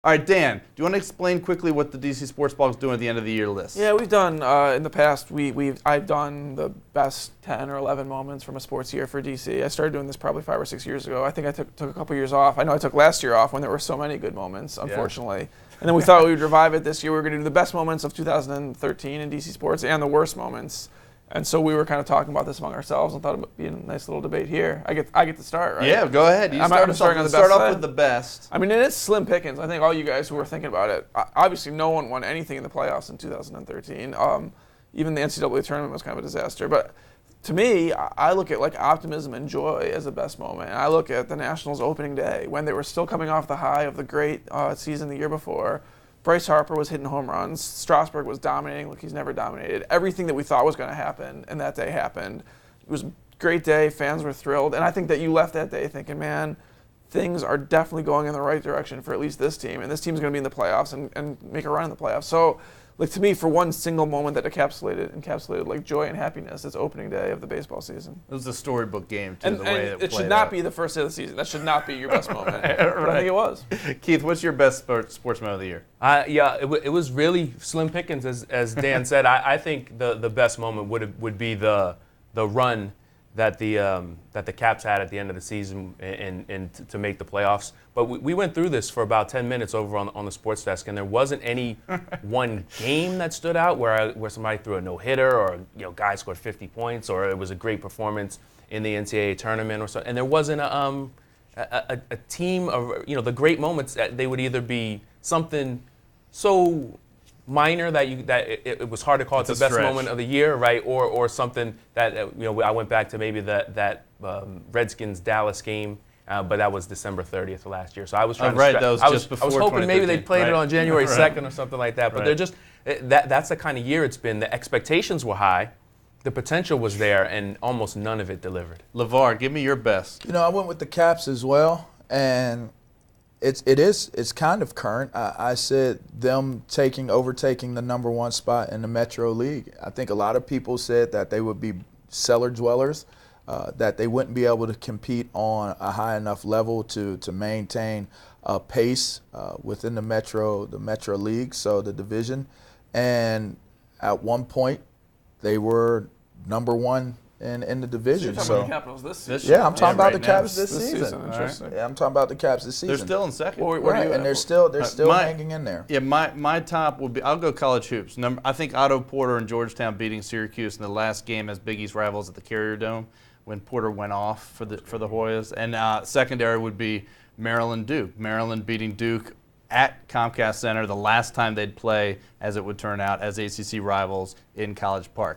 All right, Dan, do you want to explain quickly what the DC Sports Blog is doing at the end of the year list? Yeah, we've done in the past. I've done the best 10 or 11 moments from a sports year for DC. I started doing this probably 5 or 6 years ago. I think I took a couple years off. I know I took last year off when there were so many good moments, unfortunately. Yeah. And then we thought we would revive it this year. We were going to do the best moments of 2013 in DC sports and the worst moments. And so we were kind of talking about this among ourselves and thought it would be a nice little debate here. I get to start, right? Yeah, go ahead. I'm starting on the best. Start off with the best. I mean, it is slim pickings. I think all you guys who were thinking about it, obviously no one won anything in the playoffs in 2013. Even the NCAA tournament was kind of a disaster. But to me, I look at like optimism and joy as the best moment. And I look at the Nationals opening day when they were still coming off the high of the great season the year before. Bryce Harper was hitting home runs. Strasburg was dominating like he's never dominated. Everything that we thought was going to happen, and that day happened. It was a great day. Fans were thrilled. And I think that you left that day thinking, man, things are definitely going in the right direction for at least this team. And this team's going to be in the playoffs and make a run in the playoffs. So, like, to me, for one single moment that encapsulated like joy and happiness, it's opening day of the baseball season. It was a storybook game, too, the way it should not be the first day of the season. That should not be your best moment. Right. But I think it was. Keith, what's your best sports moment of the year? It was really slim pickings, as Dan said. I think the best moment would be the run that the Caps had at the end of the season and to make the playoffs. But we went through this for about 10 minutes over on the sports desk, and there wasn't any one game that stood out where somebody threw a no-hitter or guy scored 50 points or it was a great performance in the NCAA tournament or so. And there wasn't a team of the great moments. They would either be something so minor that it was hard to call it the best moment of the year, right? Or something that I went back to maybe that Redskins Dallas game, but that was December 30th of last year. So I was trying to those I just was before hoping maybe they played right? it on January 2nd or something like that. But they're just that's the kind of year it's been. The expectations were high, the potential was there, and almost none of it delivered. LeVar, give me your best. I went with the Caps as well, and it's kind of current. I said them overtaking the number one spot in the Metro League. I think a lot of people said that they would be cellar dwellers, that they wouldn't be able to compete on a high enough level to maintain a pace within the Metro League, so the division. And at one point, they were number one in the division. So you're talking about the Capitals this season? Yeah, I'm talking about the Caps this season. Interesting. Yeah, I'm talking about the Caps this season. They're still in second. Where right, are you at? and they're still hanging in there. Yeah, my top would be, I'll go college hoops. I think Otto Porter and Georgetown beating Syracuse in the last game as Big East rivals at the Carrier Dome when Porter went off for the Hoyas. And secondary would be Maryland-Duke. Maryland beating Duke at Comcast Center the last time they'd play, as it would turn out, as ACC rivals in College Park.